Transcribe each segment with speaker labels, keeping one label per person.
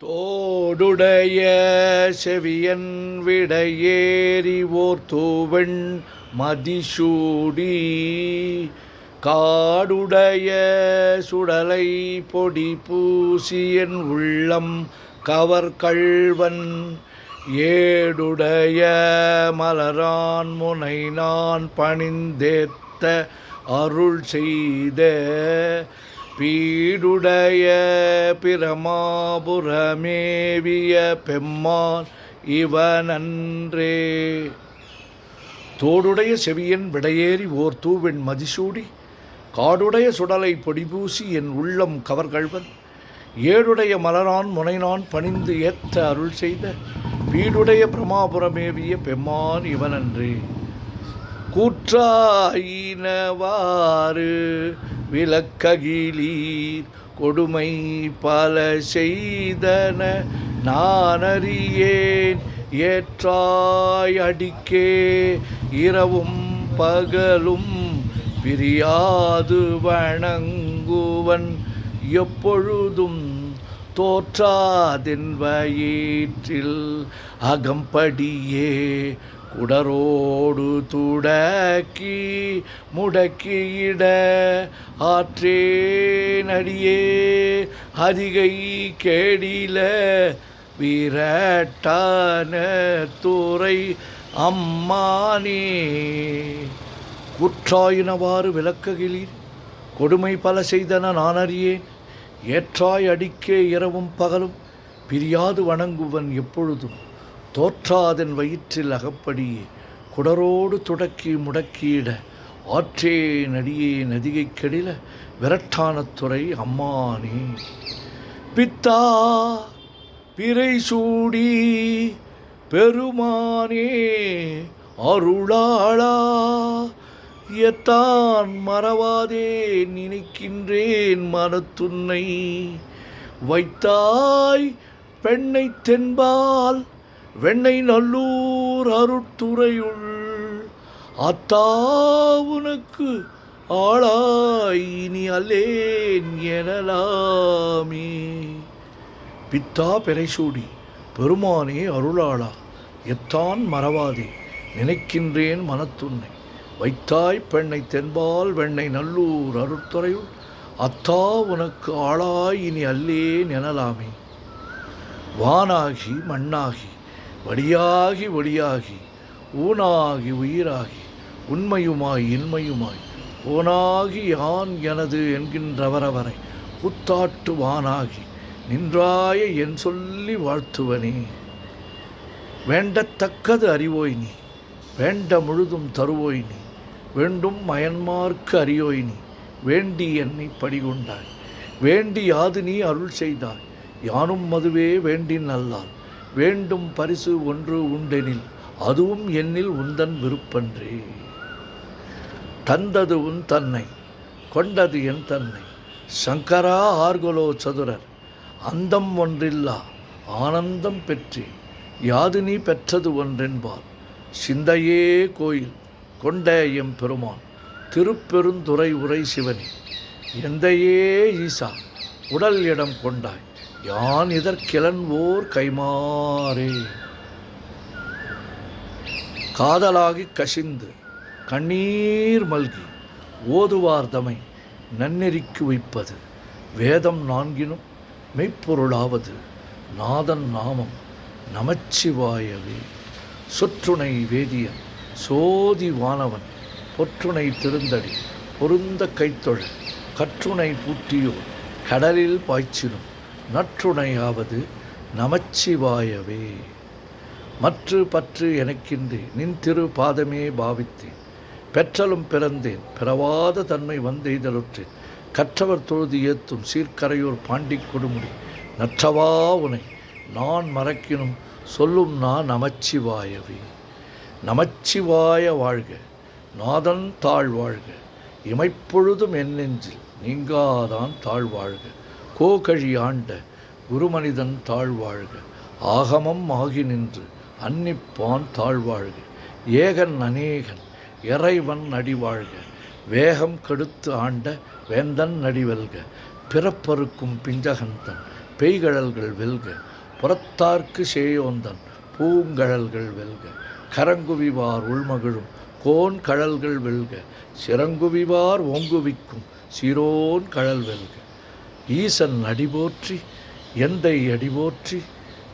Speaker 1: தோடுடைய செவியன் விடையேறி ஓர் தூவெண் மதிசூடி காடுடைய சுடலை பொடி பூசியன் உள்ளம் கவர்கள்வன் ஏடுடைய மலரான் முனை நான் பணிந்தேத்த அருள் செய்த பீடுடைய பிரமாபுரமேவிய பெம்மான் இவனன்றே. தோடுடைய செவியன் விடையேறி ஓர் தூவெண் மதிசூடி காடுடைய சுடலை பொடிபூசி என் உள்ளம் கவர்கள்வன் ஏடுடைய மலரான் முனைநான் பணிந்து ஏற்ற அருள் செய்த பீடுடைய பிரமாபுரமேவிய பெம்மான் இவனன்றே. கூற்றாயினவாறு விளக்ககிலீர் கொடுமை பல செய்தன நானறியேன் ஏற்றாய் அடிக்கே இரவும் பகலும் பிரியாது வணங்குவன் எப்பொழுதும் தோற்றாதென் வயிற்றில் அகம்படியே குடரோடு துடக்கி முடக்கியிட ஆற்றேனடியே அதிகை கேடில விரட்டான துறை அம்மானே. குற்றாயினவாறு விளக்ககிலீர் கொடுமை பல செய்தன நானறியேன் ஏற்றாய் அடிக்கே இரவும் பகலும் பிரியாது வணங்குவன் எப்பொழுதும் தோற்றாதன் வயிற்றில் அகப்படியே குடரோடு துடக்கி முடக்கியிட ஆற்றே நடியே நதிகை கெடில விரட்டான துறை அம்மானே. பித்தா பிறை சூடி பெருமானே அருளாளா எத்தான் மறவாதே நினைக்கின்றேன் மனத்துன்னை வைத்தாய் பெண்ணை தென்பால் வெண்ணை நல்லூர் அருட்துறையுள் அத்தா உனக்கு ஆளாய் இனி அல்லேன் எனலாமே. பித்தா பிறைசூடி பெருமானே அருளாளா எத்தான் மறவாதே நினைக்கின்றேன் மனத்துன்னை வைத்தாய் பெண்ணை தென்பால் வெண்ணை நல்லூர் அருட்துறையுள் அத்தா உனக்கு ஆளாய் இனி அல்லேன் எனலாமே. வானாகி மண்ணாகி வடியாகி ஒளியாகி ஊனாகி உயிராகி உண்மையுமாய் இன்மையுமாய் ஓனாகி யான் எனது என்கின்றவரவரை புத்தாட்டு வானாகி நின்றாய என் சொல்லி வாழ்த்துவனே. வேண்டத்தக்கது அறிவோய் நீ வேண்ட முழுதும் தருவோய் நீ வேண்டும் மயன்மார்க்கு அறியோய் நீ வேண்டி என்னை படிகொண்டாய் வேண்டி யாது நீ அருள் செய்தாய் யானும் மதுவே வேண்டின் அல்லால் வேண்டும் பரிசு ஒன்று உண்டெனில் அதுவும் என்னில் உந்தன் விருப்பன்றே. தந்தது உன் தன்னை கொண்டது என் தன்னை சங்கரா ஆர்கொலோ சதுரர் அந்தம் ஒன்றில்லா ஆனந்தம் பெற்றே யாது நீ பெற்றது ஒன்றென்பால் சிந்தையே கோயில் கொண்ட எம் பெருமான் திருப்பெருந்துறை உரை சிவனே எந்தையே ஈசா உடல் இடம் கொண்டாய் யான் இதற்கிழன்வோர் கைமாறே. காதலாகி கசிந்து கண்ணீர் மல்கி ஓதுவார்தமை நன்னெறிக்கு வைப்பது வேதம் நான்கினும் மெய்ப்பொருளாவது நாதன் நாமம் நமச்சிவாயவே. சொற்றுணை வேதியன் சோதி வானவன் பொற்றுணை திருந்தடி பொருந்த கைத்தொழ கற்றுணை பூட்டியோர் கடலில் பாய்ச்சினும் நற்றுணையாவது நமச்சிவாயவே. மற்று பற்று எனக்கின்றே நின் திரு பாதமே பாவித்தேன் பெற்றலும் பிறந்தேன் பிறவாத தன்மை வந்தெய்தலுற்றேன் கற்றவர் தொழுது ஏத்தும் சீர்கரையோர் பாண்டி கொடுமுடி நற்றவா உனை நான் மறக்கினும் சொல்லும் நான் நமச்சிவாயவே. நமச்சிவாய வாழ்க நாதன் தாழ்வாழ்க இமைப்பொழுதும் என் நெஞ்சில் நீங்காதான் தாழ்வாழ்க கோகழி ஆண்ட குருமனிதன் தாழ்வாழ்க ஆகமம் ஆகி நின்று அன்னிப்பான் தாழ்வாழ்க ஏகன் அநேகன் இறைவன் அடிவாழ்க வேகம் கெடுத்து ஆண்ட வேந்தன் நடிவெல்க பிறப்பறுக்கும் பிஞ்சகந்தன் பெய்கழல்கள் வெல்க புறத்தார்க்கு சேயோந்தன் பூங்கழல்கள் வெல்க. கரங்குவிவார் உள்மகிழும் கோன் கழல்கள் வெல்க. சிறங்குவிவார் ஓங்குவிக்கும் சிரோன் கழல் வெல்க. ஈசன் அடிபோற்றி எந்தை அடிபோற்றி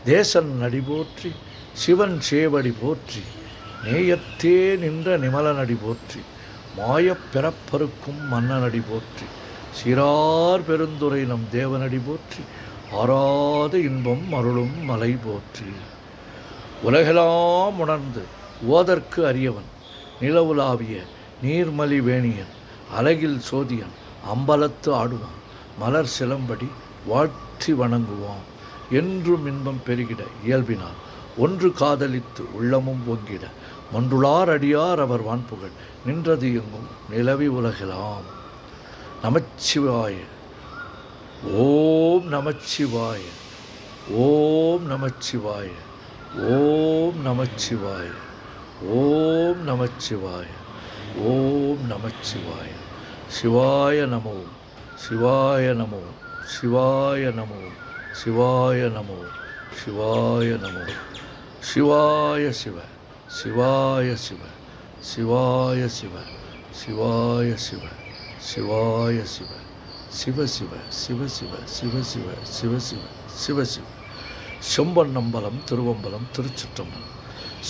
Speaker 1: தேசன் அடிபோற்றி சிவன் சேவடி போற்றி நேயத்தே நின்ற நிமலனடி போற்றி மாயப் பிறப்பருக்கும் மன்னனடி போற்றி சிறார் பெருந்துரை நம் தேவனடி போற்றி ஆறாத இன்பம் அருளும் மலை போற்றி. உலகெல்லாம் உணர்ந்து ஓதற்கு அரியவன் நிலவுலாவிய நீர்மலி வேணியன் அலகில் சோதியன் அம்பலத்து ஆடுவான் மலர் சிலம்படி வாழ்த்தி வணங்குவான் என்றும் இன்பம் பெருகிட இயல்பினார் ஒன்று காதலித்து உள்ளமும் பொங்கிட மன்றுளார் அடியார் அவர் வான்புகழ் நின்றது எங்கும் நிலவி உலகெலாம். நமச்சிவாய. ஓம் நமச்சிவாய. ஓம் நமச்சிவாய. ஓம் நமச்சிவாய. ஓம் நமச்சிவாய. ஓம் நமச்சிவாய. சிவாய நமோ. சிவாய நமோ. சிவாய நமோ. சிவாய நமோ. சிவாய நமோ. சிவாய சிவ. சிவாய சிவ. சிவாய சிவ. சிவாய சிவ. சிவாய சிவ. சிவ சிவ. சிவ சிவ. சிவ சிவ. சிவ சிவ. சிவ சிவ. செம்பொன்னம்பலம் திருவம்பலம் திருச்சிற்றம்பலம்.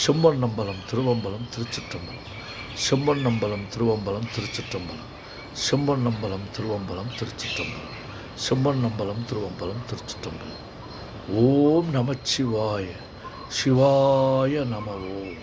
Speaker 1: செம்பொன்னம்பலம் திருவம்பலம் திருச்சிற்றம்பலம். செம்பொன்னம்பலம் திருவம்பலம் திருச்சிற்றம்பலம். செம்பொன்னம்பலம் திருவம்பலம் திருச்சிற்றம்பலம். செம்பொன்னம்பலம் திருவம்பலம் திருச்சிற்றம்பலம். ஓம் நமச்சிவாய. சிவாய நம. ஓம்.